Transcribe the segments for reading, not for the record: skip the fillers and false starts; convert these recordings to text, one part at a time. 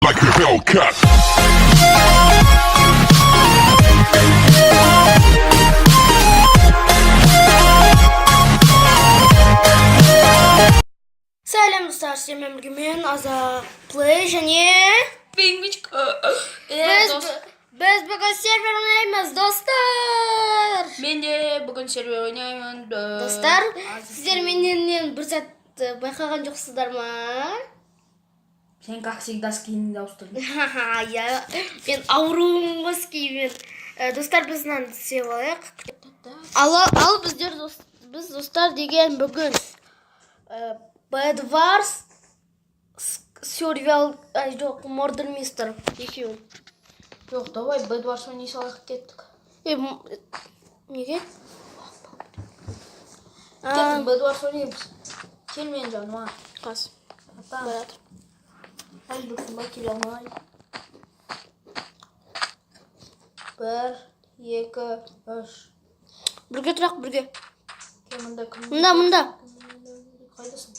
like a Hellcat. Сәлем достар, сіздермен бірге мен Аза Плей және біз бүгін сервер ойнаймыз, достар. Мен де бүгін сервер ойнаймын. Достар, сіздер менен бір сәт байқаған жоқсыздар ма? Сен как всегда скиніңді ауыстырдың. Я, мен ауруым ғой скимен. Достар, біз мынаны сеп алайық. Ал біз достар деген бүгін Bed Wars Survival, жоқ, Murder Mystery екеуін. Жоқ, давай Bed Wars ойнай салайық, кеттік. Неге? Кеттік, Bed Wars ойнаймыз. Кел мен жаныма. Қас. Барады. Әлі дұрсын ба, келе алмай. 1, 2, 3. Бірге тұрақ, бірге. Мұнда кім? Мұнда. Қайдасың?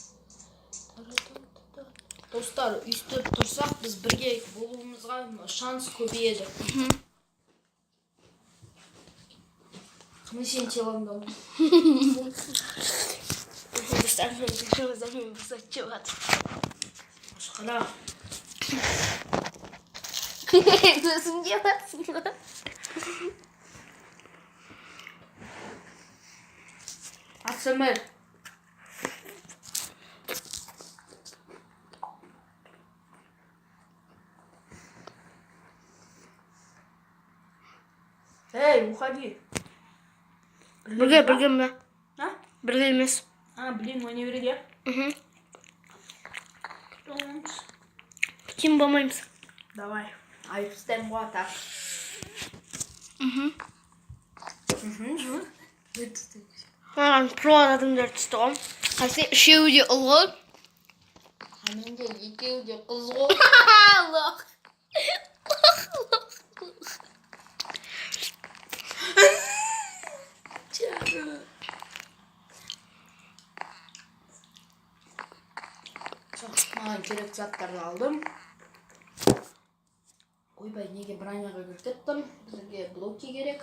Достар, үстіп тұрсақ, біз бірге болуымызға шанс көбейеді. Қымы сен телаңды олың? Достар, мен бір сәт чебады. Ашқара. Көзім жебадсың ба? Асымыр. Эй, уходи. Бірге ме? А? Бірге емес. Блин, мы не вреде. Кем болмаймыз? Давай. Айыпстан ғой так. Маған про адамдар түсті ғой. Қайсы үшеуі де ұл ғой. Менде екеуі де қыз ғой. Аллах. Маған керек заттарды алдым. Ойбай, неге броняға кіріп кеттім. Бізге блоки керек.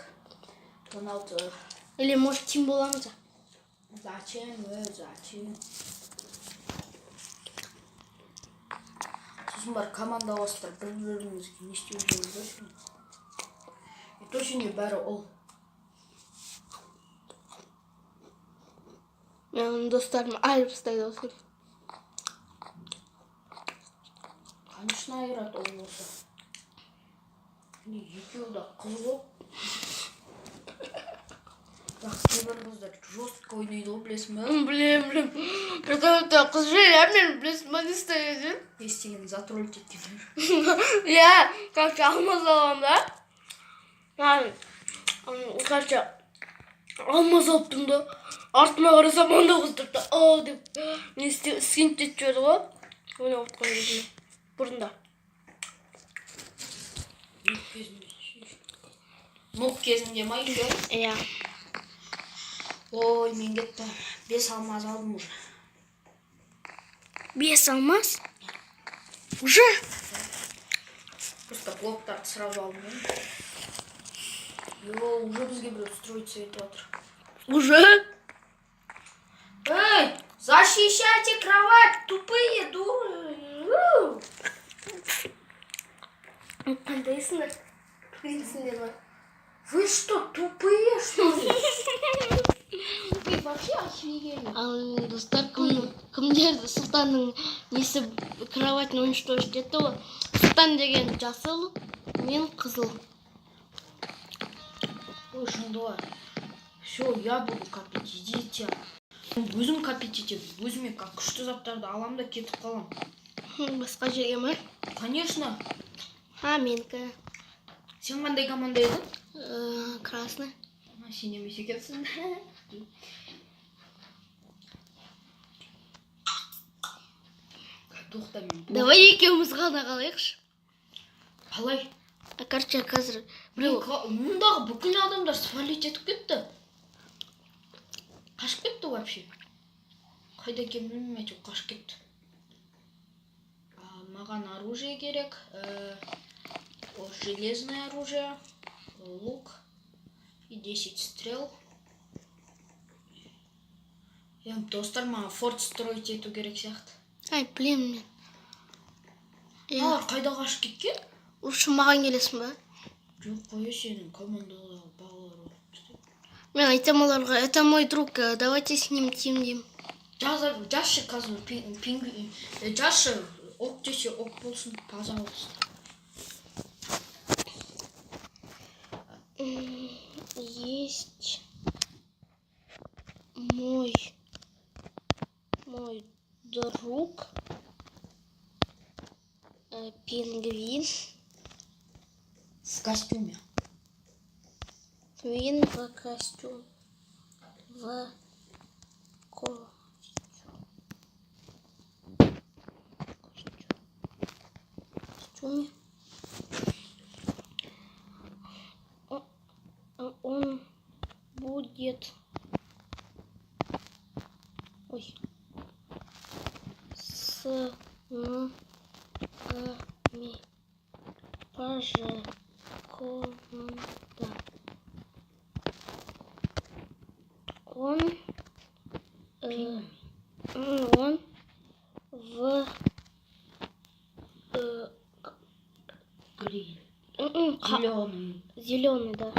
16. Или может тим боламыз? Зачем? Сосын бар команда бастыр, бір-бірімізге не істеу жүрміз. Точно бәрі ол. Мен достарым айырып ұстайды осы. Конечно, айырады ол болса. Екеуі де қыз ғой. Бірақ кейбір қыздар жестко ойнайды ғой, білесің бе? Білем. Прикольно, қыз жайлар мен білесің ба не істейді? Естеген затролить еткендер. Я, короче, алмаз аламын да. Короче, алмаз алыптым да. Артыма қарасам анда қыз тұрды. Деп не скинт етіп жіберді ғой. Ойнап отқан кезінде. Бұрында. Нұқ кезінде ма үйде? Иә. Ой, мен кетті. 5 алмаз алдым уже. 5 алмаз? Уже? Просто блоктарды сразу алдым. Уже бізге біреу строиться етіп отыр. Уже? Эй, защищайте кровать, тупые дуры. Қандайсыңдар? Тупейсіңдер ма? Вы что, тупые, что ли? Вы вообще офигели. Ал достар, кімдерді Сұлтанның несі кроватын уничтожить етті ғой. Сұлтан деген жасыл, мен қызыл. Ой, шындылар. Все, я буду копить, идите. Өзім копить етем, өзіме как күшті заттарды алам да кетіп қалам. Басқа жерге ма? Конечно. Менікі. Сен қандай команда едің? Красный. Сен емес екенсің. Тоқта мен. Давай екеуміз ғана қалайықшы. Қалай? Короче, қазір біреу. Мұндағы бүкіл адамдар свалить етіп кетті. Қашып кетті вообще. Қайда екенін білмеймін, қашып кетті. маған оружие керек. Железное оружие, лук и 10 стрел. Достар, маған форт строить ету керек сияқты. Ай, білемін мен. Қайда қашып кеткен? Лучше маған келесің ба? Жоқ, қоя сенің командадағы балалар бар. Мен айтам оларға, это мой друг, давайте с ним тим деймін. Жазшы қазір пингвин. Жазшы оқ десе оқ болсын, пожалуйста. Есть мой друг пингвин. В костюме. Пингвин в костюме. В костюме. Он будет с нами пожалуйста. Он в Грин. Зеленый, да.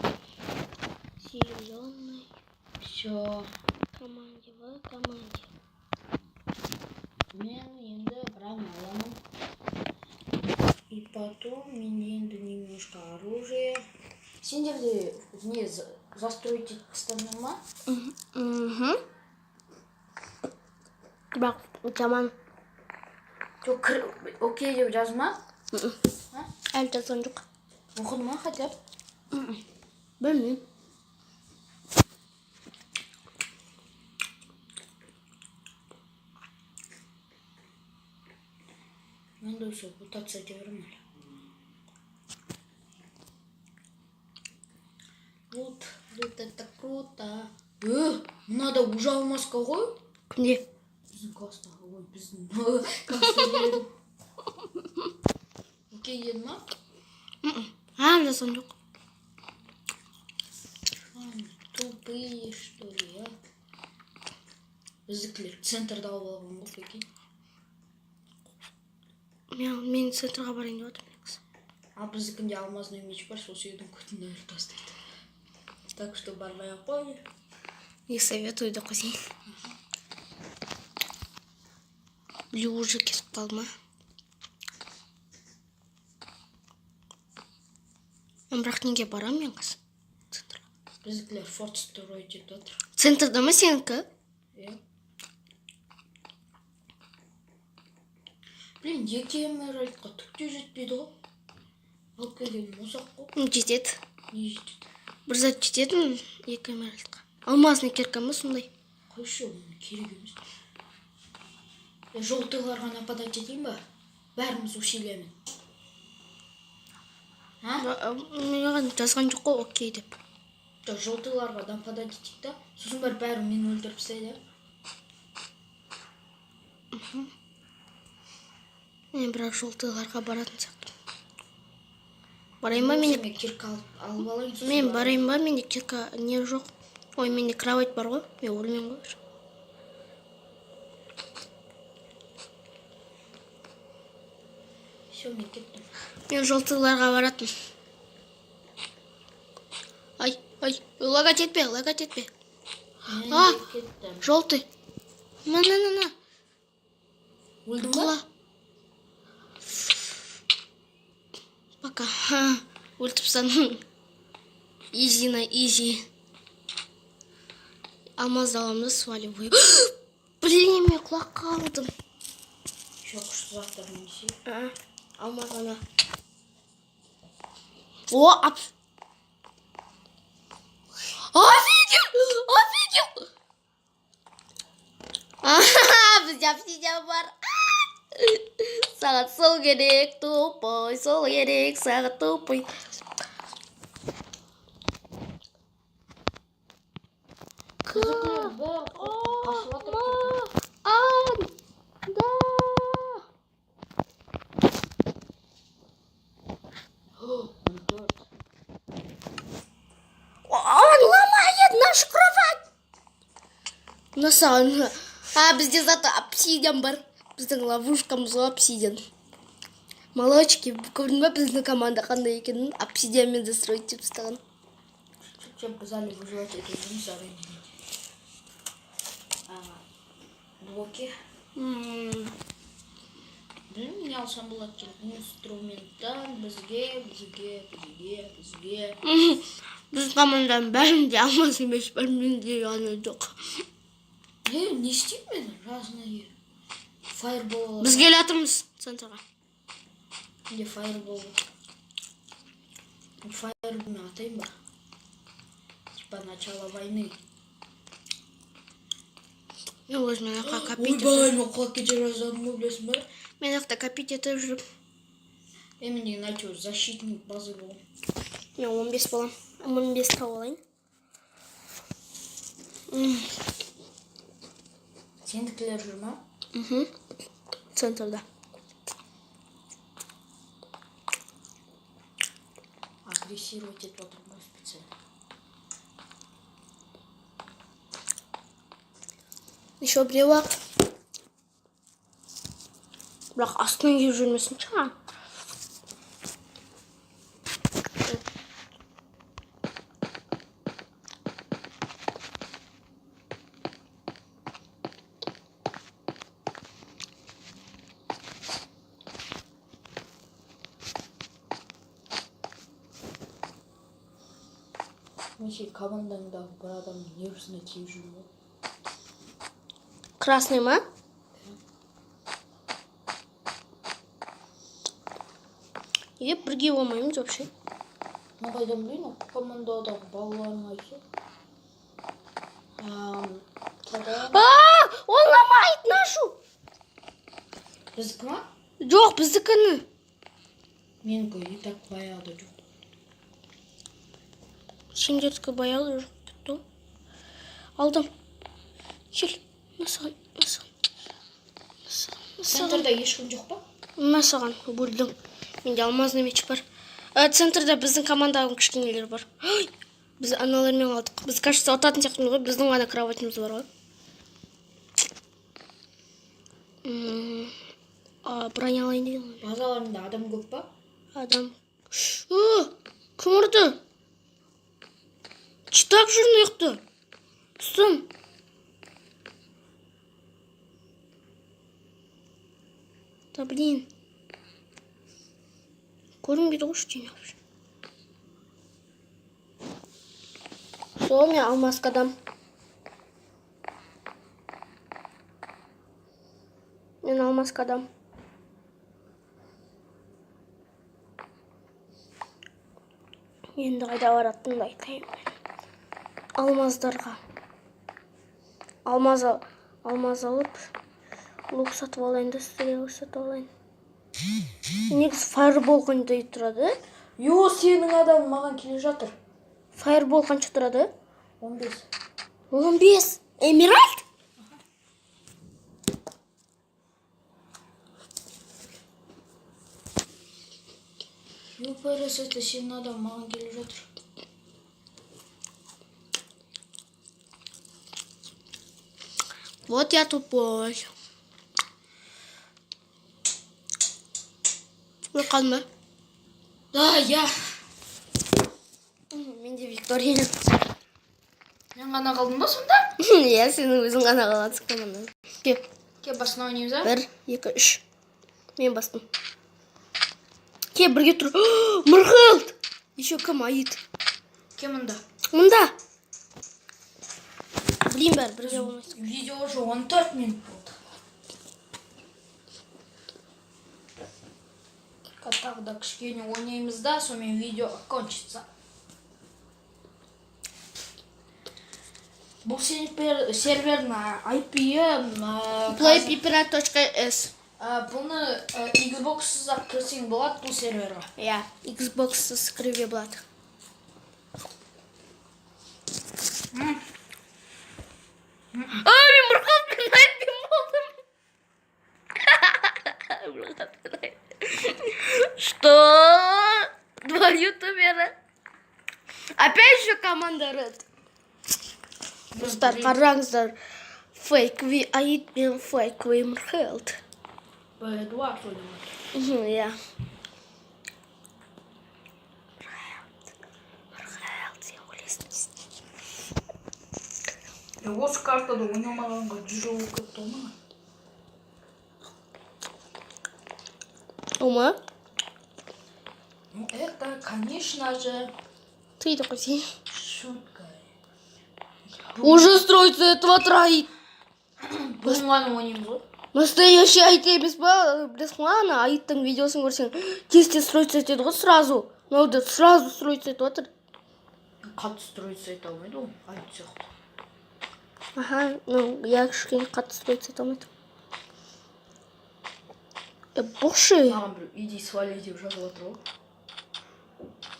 Зеленый. Все. В команде. Мен енді брамя аламын. И потом мен енді немножко оружие. Сендерде не застроить етістіңдер ма? Бірақ жаман. Жоқ, окей деп жазма. Әлі жазған жоқ. Оқыды ма хотя бы? Білмеймін. Мен де все, путаться ете беремін әлі. Вот это круто. Мынада уже алмасқа ғой? Кімде? Біздің класстағы ғой, біздің класстағы. Окей деді ма? Әлі жазған жоқ. Тупые, что ли, а? Біздікілер центрда алған ғой, прикинь. Мен центрға барайын деп отырмын. А біздікінде алмазный меч бар, сол жердің көтін өліп тастайды. Так что бармай-ақ қой. Не советую да қойсайын. Блю уже кетіп қалды ма? Мен бірақ неге барам мен қыз? Біздікілер форт строить етіп отыр. Центрда ма сенікі? Блин, екі эмеральдқа түк те жетпейді ғой. Алып келген мозақ қой. Жетеді. Не жетеді? Бір зат жетеді, екі эмеральдқа. Алмазный кирка ма сондай? Қойшы, оның керек емес. Желтыларға нападать етейін ба? Бәріміз усилиямен. Маған жазған жоқ қой, окей деп. Желтыларға нападать етейік та, сосын бәрі мені өлтіріп тастайды. Мен бірақ желтыларға баратын сияқты. Барайын ба менде? Кирка алып алайын. Мен барайын ба, менде кирка не жоқ. Ой, менде кровать бар ғой, мен өлмеймін ғой. Все, мен кеттім. Мен желтыларға баратын. Ай, лагать етпе. Мен кеттім. Желтый. На. Өлдің ба? Пока. Өлтіпсің. Изи. Алмаз аламды сваливаю. Блин, мен құлақ қалдым. Еще күшті заттар несе. Алмаз ана. О, ап. Офигел. Бізде обсидиан бар. Сағат сол керек, тупой, сол керек, сағат тупой. Да. Nasıl? Ha bizde zaten obsidian var. Біздің ловушкамыз обсидиан. Молочки, көрдің бе біздің команда қандай екенін? Обсидианмен застроить деп тастаған. Чем сказали выживать эту жизнь заранее. Блоки. Білмеймін, не алсам болады. Инструментан бізге. Біз команданың бәрінде алмас емес, бір менде ғана жоқ. Не істеймін мен? Разные. Фаербол. Біз келе жатырмыз центрға. Где фаербол? Фаербол атайын ба? Типа начало войны. Мен өзімен аққа Ой, копить балай, мен құлап кете жаздадым, білесің бе? Мен ақта копить етіп жүріп. Мен деген әйтеуір защитник базы болам. Мен 15 болам. 15 тауып алайын. Сендікілер жүр ма? Центрда. Агрессировать етіп отырмын специально. Еще біреу ақ. Бірақ астынан кеп жүрмесін шыға. Вообще командаңдағы бір адамның нервісіне тиіп жүр ме? Красный ма? Неге бірге болмаймыз вообще? Мен қайдан білейін, командадағы балаларың айтса. Он ломает нашу! Біздікі ма? Жоқ, біздікіні. Менікі и так баяғыда жоқ. Сендердікі баяғыда жоқ бітті. Алдым. Кел, насыған. Центрда ешкім жоқ па? Насыған, бөлдім. Менде алмазный меч бар. Центрда біздің команданың кішкенелер бар. Біз аналармен қалдық. Біз кажется отатын сияқтымыз ғой. Біздің ғана кроватіміз бар ғой. Броня алайын деген. Базаларында адам көп па? Адам. Кім ұрды? Читак жүрін ұйықты. Тұстым. Да блин. Көрінбейді ғой ештеңе. Сол, мен алмасқа адам. Мен алмасқа адам. Енді қайда баратынымды айтайын. Алмаздарға. Алмаз алып, лук сатып алайын да стрелы сатып алайын. Негізі фаербол қандай тұрады? Йо, сенің адам маған келе жатыр. Фаербол қанша тұрады? 15. 15? Эмеральд? Йо, парасетлі сенің адам маған келе жатыр. Вот я тупой. Вы қалма? Да, я. Менде Виктория. Мен ғана қалдым ба сонда? Иә, сенің өзің ғана қалатсың командадан. Ке басына ойнаймыз, а? 1, 2, 3. Мен бастым. Ке, бірге тұр. Мұрғылд! Еще кім айыт? Ке мұнда? Мұнда. Білейін бәрі, бірге болмайсың. Видео уже 14 минут болды. Тағы да кішкене ойнаймыз да, сонымен видео кончится. Бұл сервердің IP-і... playpipera.s. Бұны Xbox-сыз-ақ кірсең болады бұл серверға. Иә, Xbox-сыз кіруге болады. Мен мұрқаппен айтпен болдым. Что? 2 ютубера. Опять же команда Red. Достар, қараңыздар. Фейковый аид пен фейковый Мурхелд. Эдуард ойлонот. Иә. Осы картада ойнамағанға 100 жыл болып кетті ма? Ома? Ну, это, конечно же, Ты такой сидишь. шутка. Уже строится этого троит. Бұлыңғаны ойнаймыз ғой. Настоящий айт бесплатно, айттың видеосын көрсең, тез строится етеді ғой сразу. Мынау сразу строится етіп отыр. Қатты строится ете алмайды ол, айт сияқты. Ага, ну, я кішкене қатты строится ете алмайды. Боши. Маған біреу иди свали деп жазып отыр ғой.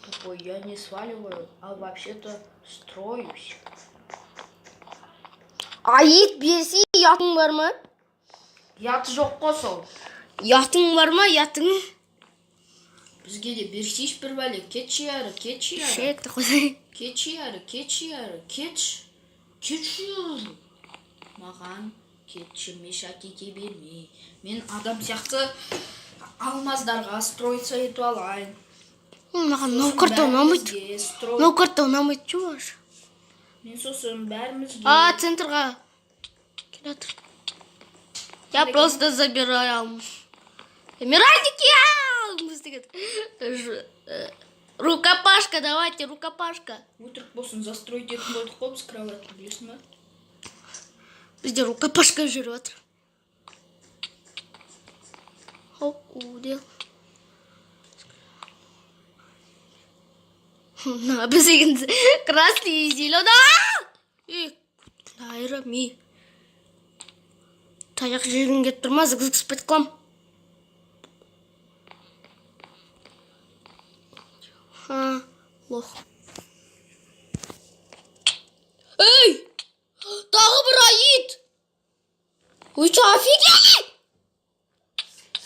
Тупой, я не сваливаю, а вообще-то строюсь. Айт берсе, ятың бар ма? Яты жоқ қой сол. Ятың бар ма, ятың? Бізге де берсейші бір бәле, кетші әрі. Шекті қойдай. Кетші әрі. Кетші әрі. Маған кетші меша кете бермей. Мен адам сияқты алмаздарға строиться ету алайын. Маған мынау карта ұнамайды. Мынау карта ұнамайды, чуваш. Мен сосын бәрімізге... Центрға. Келатыр. Я просто забираю. Эмиральники! Рукопашка, давайте, рукопашка. Өтірік болсын, застройт етін болдық қой біз кроватты, білесің ба? Бізде рукопашка жүріп отыр. Хоп, удел. Біз егін красный и зеленый. Айрами. Таяқ жерін кет тұрма, зігзік спать қылам. Лох. Эй! Тағы бір аид! Ой, че, офигели!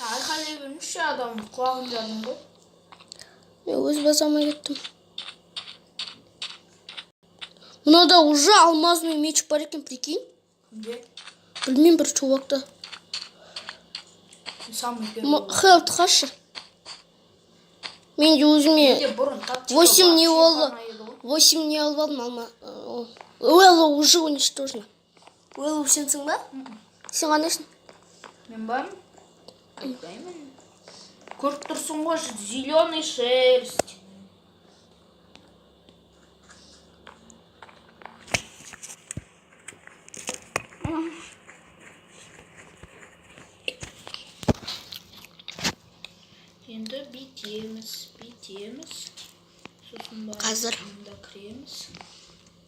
Айқайлай бермеші адам, құлағын жадың ғой. Мен өз басама кеттім. Мынада уже алмазный меч бар екен, прикинь. Где? Білмеймін, бір чувакта. Самый первый. Хелт хашы. Мен де өзіме 8 не олды. 8 не алып алдым, алма. Уэлло уже уничтожено. Уэлло сенсің ба? Сен қандайсың? Мен барым? Айтпаймын. Көріп тұрсың ғой, зеленый шерсть. Енді битеміз. Сосын Қазір. Мұнда кіреміз.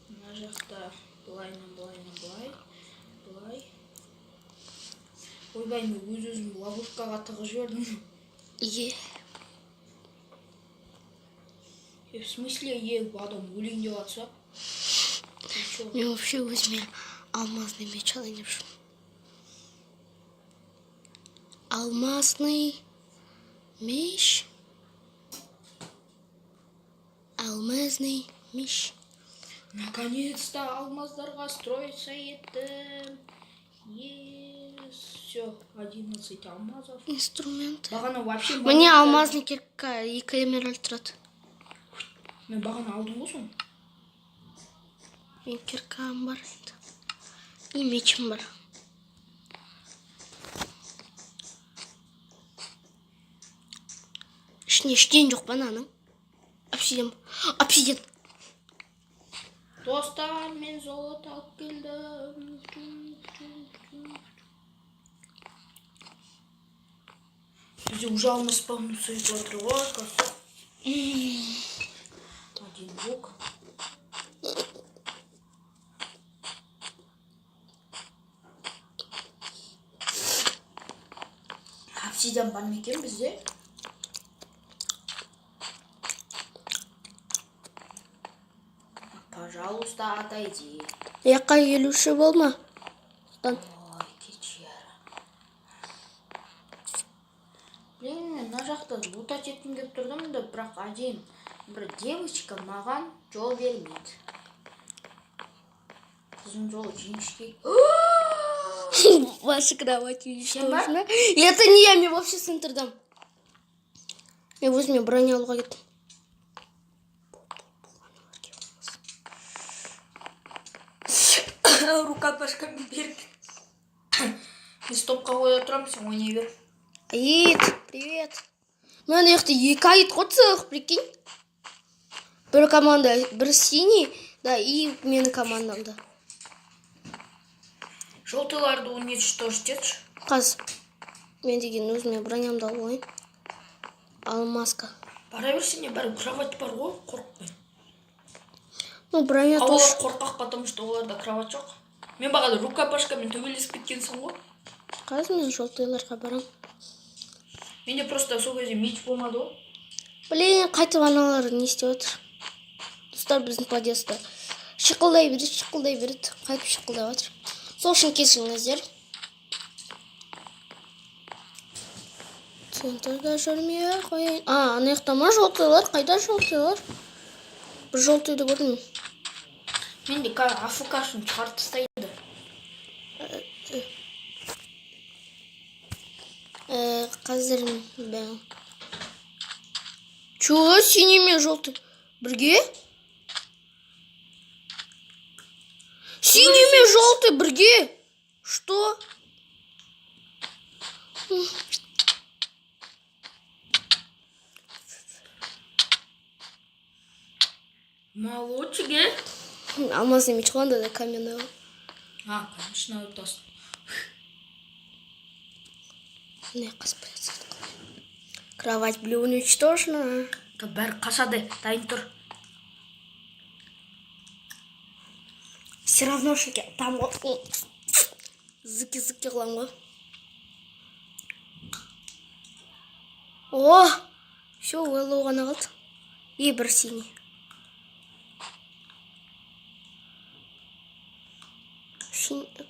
Мына жақта былай. Ойбай, мен өз-өзім ловушкаға тығып жібердім. В смысле, адам өлең деп атса? Мен вообще өзіме алмазный меч алайын деп жүрмін. Алмазный меч. Алмазный меч. Наконец-то алмаздарға строиться еттім. Все, 11 алмазов. Инструменты. Бағана вообще... Мне алмазный кирка 2 эмеральд тұрады. Мен бағана алдым ғой соң. Мен киркам бар. И мечім бар. Ішіне ештен жоқ бананың. Обсидиан. Достар, мен золото алып келдім. Бізде уже алмаз спавнусы етіп отыр ғой, оказывается. Один блок. Обсидиан бар ма екен бізде? Пожалуйста, отойди. Яққа келуші болма. Ой, кетші әрі. Блин, мен мына жақта лутать еткім келіп тұрдым да, бірақ әдейі бір девочка маған жол бермейді. Қызым жолы жіңішке. Ваши кровати уничтожены. Кем И это не я, мне вообще центр дам. Я возьму броню алуға кеттім. Рукопашкамен беріп. Мен стопқа қоя тұрамын, сен ойнай бер. Аид, привет. Мен яқты екі аид қойсақ, прикинь. Бір команда, бір синий, да, и менің командамда. Желтыларды уничтожить етші. Қаз, мен деген өзіме бронямды алайын. Алмазка. Бара берсене, бәрі кровать бар ғой, қорықпай. Ну, броня Олар тоже. қорқақ, потому что оларда кровать жоқ. Мен бағады рукопашкамен төбелесіп кеткенсің ғой. Қаз, мен желтыйларға барам. Менде просто сол кезде меч болмады ғой. Блин, қайтып аналар не істеп отыр. Достар біздің подъездда шықылдай береді. Қайтып шықылдай отыр. Сол үшін кешіріңіздер. Центрда жүрмей қояйын. Ана жақта ма желтыйлар? Қайда желтыйлар? Бір желтыйды көрдім. Менде қазір АФК-шын шығарып тастайды. Қазір бәң. Чего? Синий мен желтый бірге? Синий мен желтый бірге? Что? Молодчик, Алмазный меч қойғанда да каменный. конечно, это. Не қаспайсы. Кровать блю уничтожена. Бәрі қашады, дайын тұр. Все равно шеке. Там зыки-зыки қылам ғой. О! Все, Уэллоу ғана қалды. И бір синий.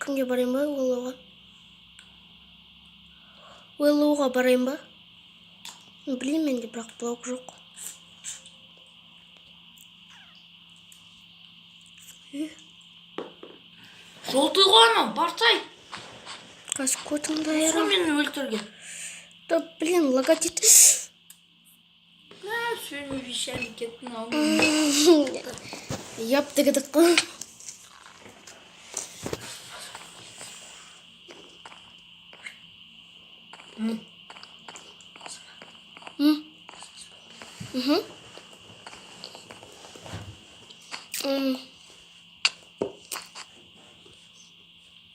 Кімге барайын ба, Уэллоуға? Уэллоуға барайын ба? Блин, менде бірақ блок жоқ. Желтый ғой анау, барсай. Қас көтіңді Сол айырам. мені өлтірген. Да, блин, логотип. Своими вещами кеттің ау. Яптыгыдық қой.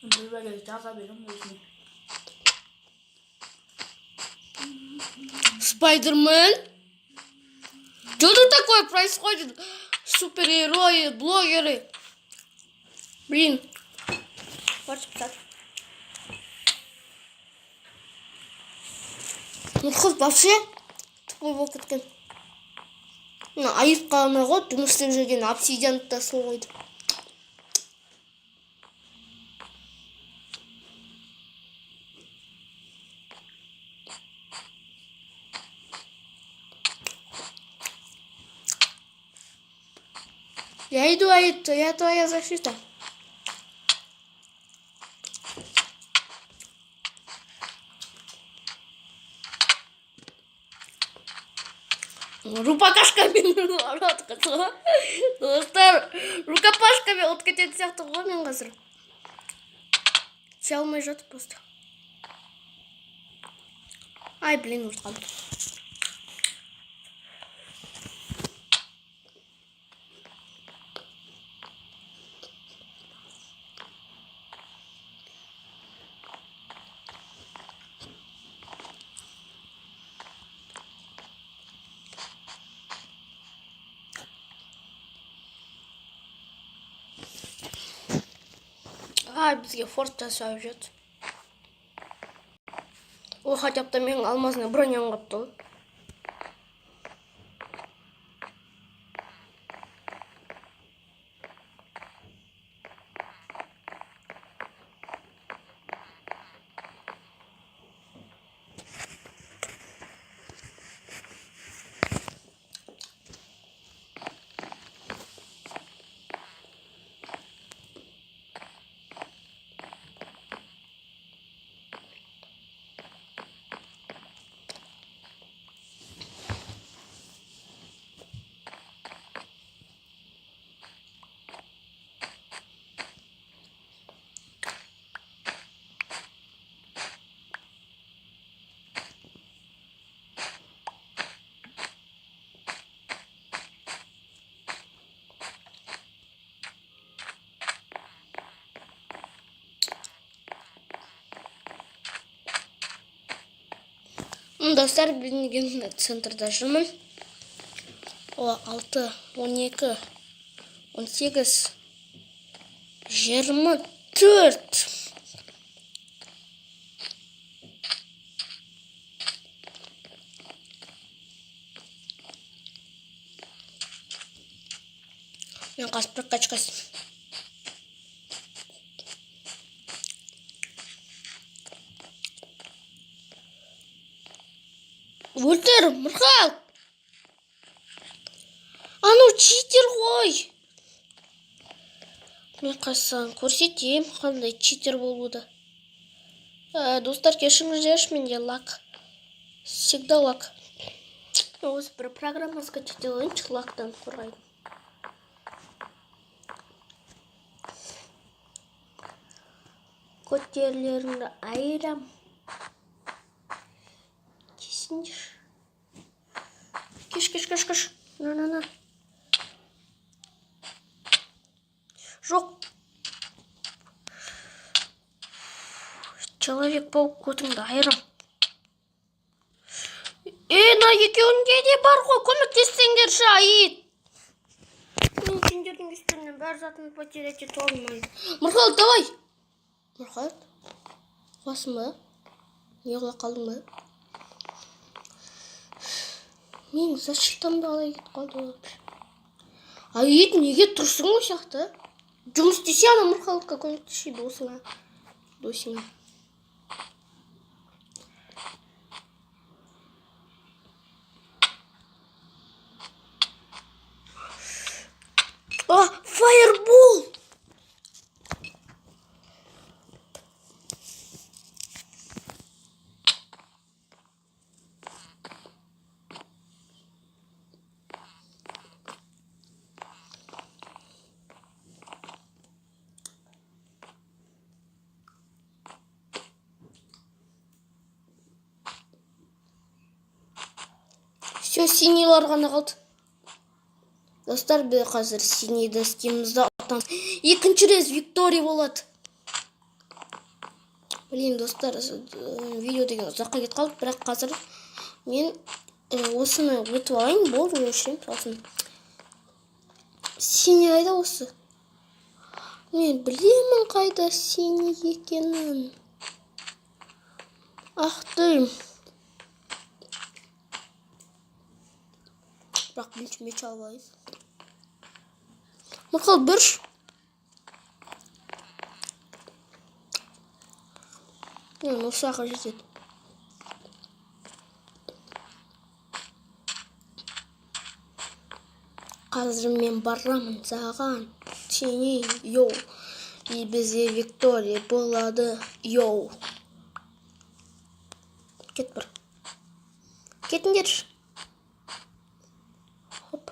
Бір бәле жаза берем өзіне. Спайдермен? Что тут такое происходит? Супергерои, блогеры. Блин. Ну, хоть вообще тупой болып кеткен. Айып қалмай ғой, жұмыс істеп жүрген обсидианды да сол қойды. Я иду, я твоя защита. Рукопашкамен ұрады қызға. Достар, рукопашкамен от кететін сияқты ғой мен қазір. Түсе алмай жатып просто. Ай, блин, ұрт қалды. Бізге форт жасап жүр. Ол хотя бы менің алмазына броням қапты ғой. Достар, мен центрда жүрмін. 6, 12, 18, 24. Мен қасып бір қачқасын. Өлтір, Мұрхал! Анау читер ғой! Мен қассан көрсетейім, қандай читер болуды. Достар, кешіріңіздерші, менде лак. Всегда лак. Осы бір программа скачать етейінші, лактан қорғайды. Көтерлеріңді айырам. Кесіндер. Кеш. На. Жоқ. Человек-паук көтіңді айырам. На екеуінде де бар ғой, көмектессеңдерші, айт. Мен сендердің үстінен бәр затын потерять ете алмайды. Мұрхал, давай. Мұрхал, қуасың ба? Неғыла қалдың ба? Мен защитамды алай кет қалды. Айт, неге тұрсың о сияқты? Жұмыс десе ана Мұрхалыққа көмектесші досыңа. Фаербол! Все, синилар ғана қалды. Достар, біз қазір синейді істеймізді аттан. Екінші рез Виктория болады. Блин, достар, видео деген ұзаққа кет қалды, бірақ қазір мен осыны өтіп алайын, болды, өшірем, сосын. Синий қайда осы? Мен білемін қайда синий екенін. Ақтым. Бірақ бірінші меч алайын. Мұрхал, бүрш. Мен осыға жетеді. Қазір мен барамын саған. Сені, йоу. И бізде Виктория болады, йоу. Кет бір. Кетіңдерші. Хоп.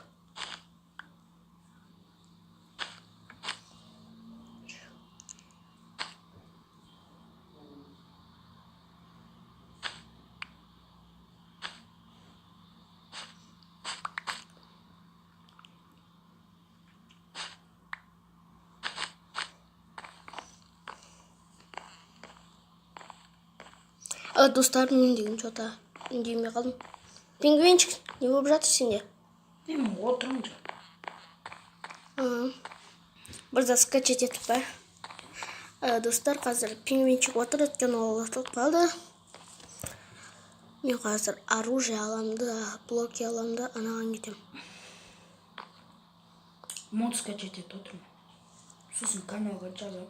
Достар, мен деген что-то үндемей қалдым. Пингвинчик, не болып жатыр сенде? Мен отырмын. Бірді скачать етіп ба? Достар, қазір пингвинчик отыр, өткен ол ұтылып қалды. Мен қазір оружие аламды, блоки аламды, анаған кетем. Мод скачать етіп отырмын. Сосын каналға жазам.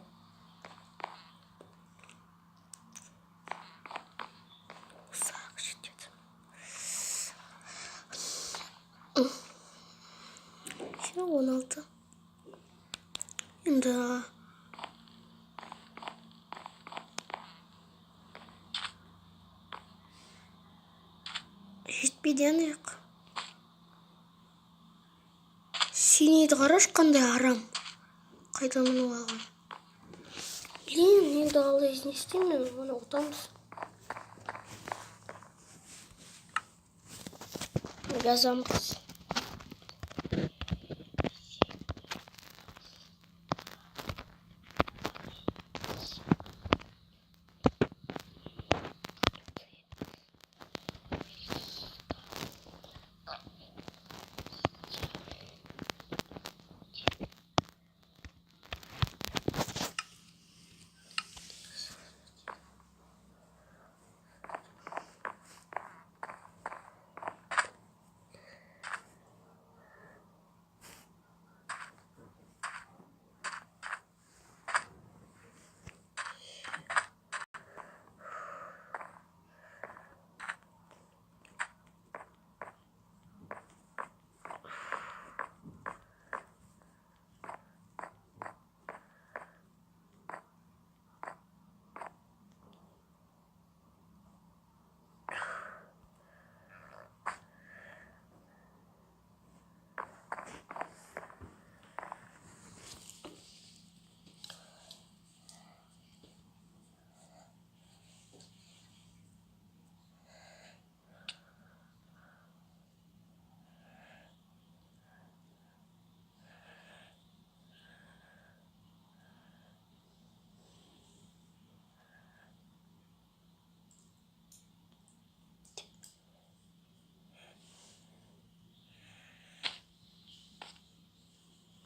Все, 16. Да. Жетпеден ек. Синейді қараш қандай арам. Қайда мұны алған. Блин, мен дағалда изнестеймін, мен оны ұтамыз. Жазамыз.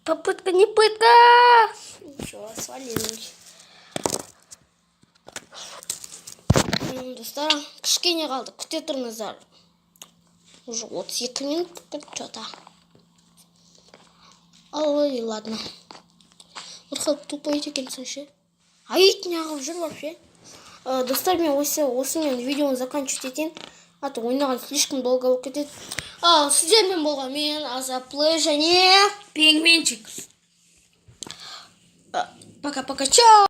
Попытка не пытка. Ничего, свалились. Достар, кішкене қалды. Күте тұрыңыздар. Уже 32 минут что-то. Ой, ладно. Вот как тупо екенсің ше. Ит не ағып жүр вообще. Достар, мен осымен видеоны заканчивать етейін. А то ойнаған слишком долго болып кетеді. Сіздермен болған мен Азаплы және Пингвинчик. Пока-пока, чао!